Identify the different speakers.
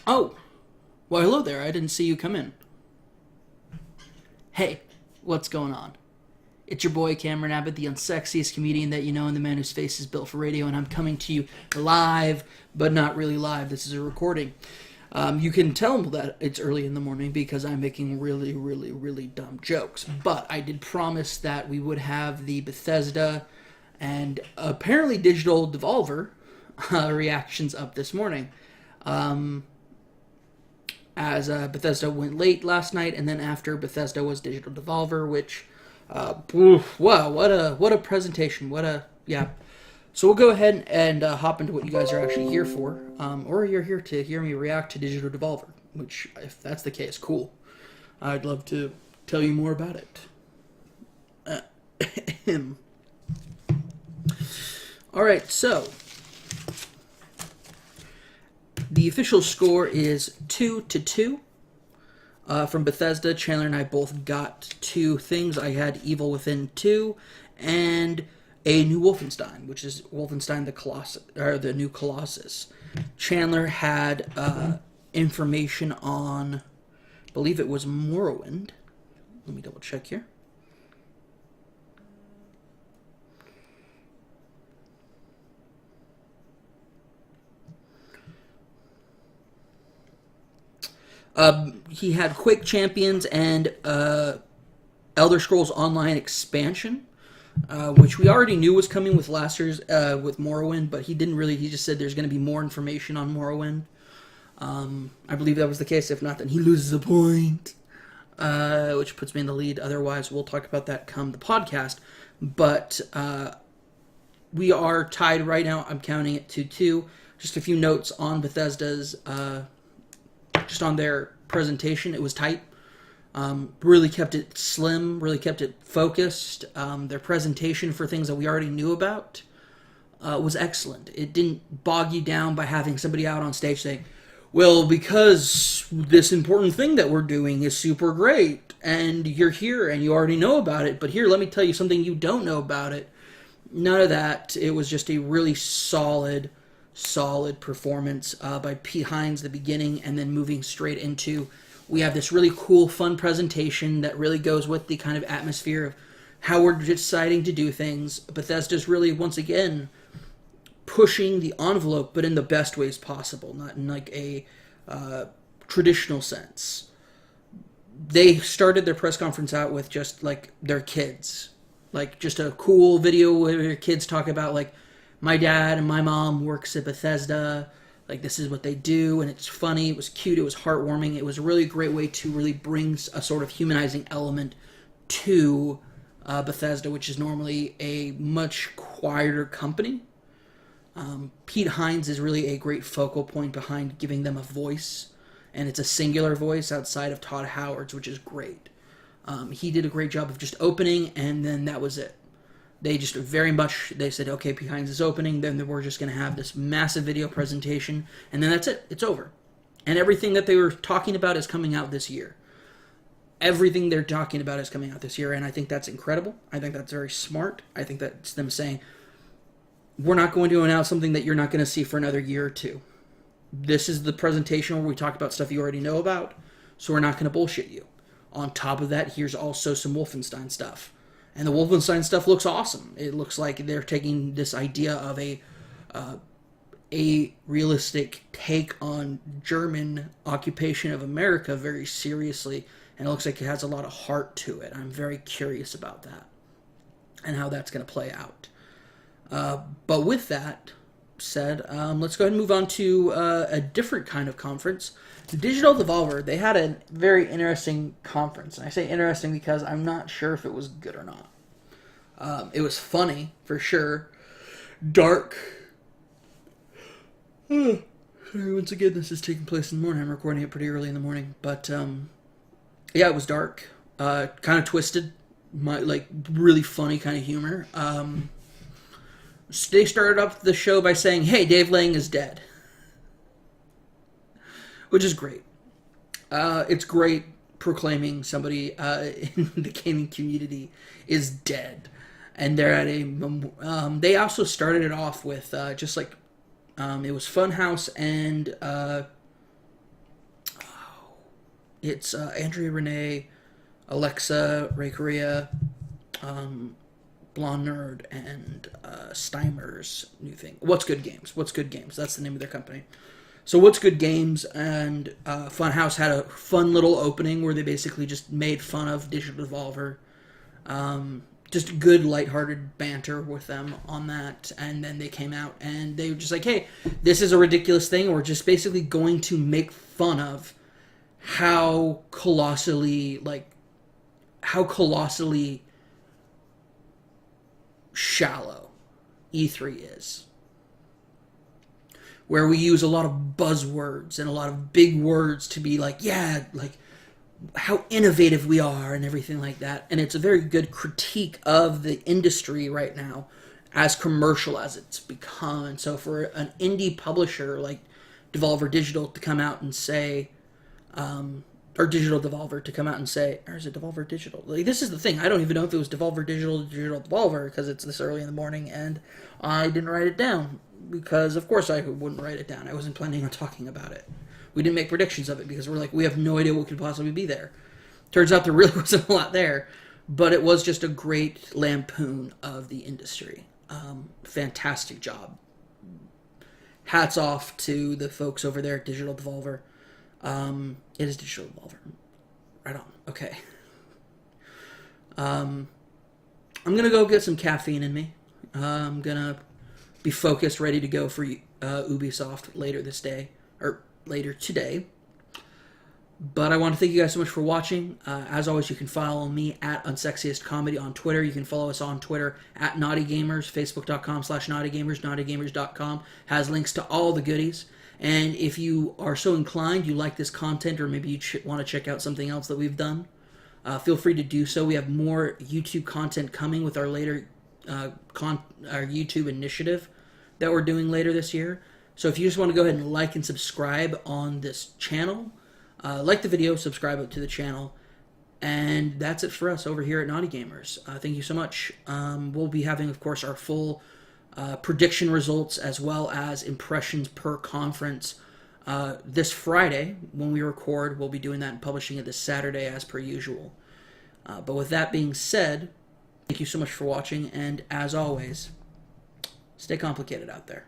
Speaker 1: Oh, well, hello there. I didn't see you come in. Hey, what's going on? It's your boy Cameron Abbott, the unsexiest comedian that you know and the man whose face is built for radio, and I'm coming to you live, but not really live. This is a recording. You can tell that it's early in the morning because I'm making really, really, really dumb jokes. But I did promise that we would have the Bethesda and apparently Digital Devolver reactions up this morning. As Bethesda went late last night, and then after Bethesda was Digital Devolver, which, wow, what a presentation, yeah. So we'll go ahead and hop into what you guys are actually here for, or you're here to hear me react to Digital Devolver, which, if that's the case, cool. I'd love to tell you more about it. Alright, so the official score is 2-2 from Bethesda. Chandler and I both got 2 things. I had Evil Within 2 and a new Wolfenstein, which is Wolfenstein the Colossus, or the new Colossus. Chandler had information on, I believe it was Morrowind. Let me double check here. He had Quake Champions and Elder Scrolls Online expansion, which we already knew was coming with last year's with Morrowind, but he didn't really. He just said there's going to be more information on Morrowind. I believe that was the case. If not, then he loses a point, which puts me in the lead. Otherwise, we'll talk about that come the podcast. But we are tied right now. I'm counting it 2-2. Just a few notes on Bethesda's. Just on their presentation, it was tight. Really kept it slim, really kept it focused. Their presentation for things that we already knew about was excellent. It didn't bog you down by having somebody out on stage saying, well, because this important thing that we're doing is super great, and you're here and you already know about it, but here, let me tell you something you don't know about it. None of that. It was just a really solid performance by Pete Hines at the beginning, and then moving straight into, we have this really cool, fun presentation that really goes with the kind of atmosphere of how we're deciding to do things. Bethesda's really, once again, pushing the envelope, but in the best ways possible, not in like a traditional sense. They started their press conference out with just like their kids, like just a cool video where their kids talk about like, my dad and my mom works at Bethesda, like this is what they do, and it's funny, it was cute, it was heartwarming, it was a really great way to really bring a sort of humanizing element to Bethesda, which is normally a much quieter company. Pete Hines is really a great focal point behind giving them a voice, and it's a singular voice outside of Todd Howard's, which is great. He did a great job of just opening, and then that was it. They just very much, they said, okay, Pete Hines is opening, then we're just going to have this massive video presentation, and then that's it. It's over. And everything that they were talking about is coming out this year. Everything they're talking about is coming out this year, and I think that's incredible. I think that's very smart. I think that's them saying, we're not going to announce something that you're not going to see for another year or two. This is the presentation where we talk about stuff you already know about, so we're not going to bullshit you. On top of that, here's also some Wolfenstein stuff. And the Wolfenstein stuff looks awesome. It looks like they're taking this idea of a realistic take on German occupation of America very seriously, and it looks like it has a lot of heart to it. I'm very curious about that and how that's going to play out. But with that said, let's go ahead and move on to a different kind of conference. Digital Devolver, they had a very interesting conference. And I say interesting because I'm not sure if it was good or not. It was funny, for sure. Dark. Sorry, once again, this is taking place in the morning. I'm recording it pretty early in the morning. But, yeah, it was dark. Kind of twisted. Really funny kind of humor. They started up the show by saying, hey, Dave Lang is dead. Which is great. It's great proclaiming somebody in the gaming community is dead. And they're at a... they also started it off with just like... it was Funhouse and It's Andrea Renee, Alexa, Ray Korea, Blonde Nerd, and Steimer's new thing. What's Good Games? What's Good Games? That's the name of their company. So What's Good Games and Funhouse had a fun little opening where they basically just made fun of Digital Devolver. Just good, lighthearted banter with them on that. And then they came out and they were just like, hey, this is a ridiculous thing. We're just basically going to make fun of how colossally shallow E3 is. Where we use a lot of buzzwords and a lot of big words to be like, yeah, like how innovative we are and everything like that. And it's a very good critique of the industry right now, as commercial as it's become. And so for an indie publisher like Devolver Digital to come out and say, or Digital Devolver to come out and say, or is it Devolver Digital? Like, this is the thing. I don't even know if it was Devolver Digital or Digital Devolver because it's this early in the morning and I didn't write it down because, of course, I wouldn't write it down. I wasn't planning on talking about it. We didn't make predictions of it because we're like, we have no idea what could possibly be there. Turns out there really wasn't a lot there, but it was just a great lampoon of the industry. Fantastic job. Hats off to the folks over there at Digital Devolver. It is Digital Devolver. Right on. Okay. I'm gonna go get some caffeine in me. I'm gonna be focused, ready to go for Ubisoft later this day, or later today. But I want to thank you guys so much for watching. As always, you can follow me at Unsexiest Comedy on Twitter. You can follow us on Twitter at Knotty Gamers, Facebook.com/Knotty Gamers, KnottyGamers.com has links to all the goodies. And if you are so inclined, you like this content, or maybe you want to check out something else that we've done, feel free to do so. We have more YouTube content coming with our later our YouTube initiative that we're doing later this year. So if you just want to go ahead and like and subscribe on this channel, like the video, subscribe to the channel, and that's it for us over here at Knotty Gamers. Thank you so much. We'll be having, of course, our full prediction results as well as impressions per conference this Friday when we record. We'll be doing that and publishing it this Saturday as per usual. But with that being said, thank you so much for watching, and as always, stay complicated out there.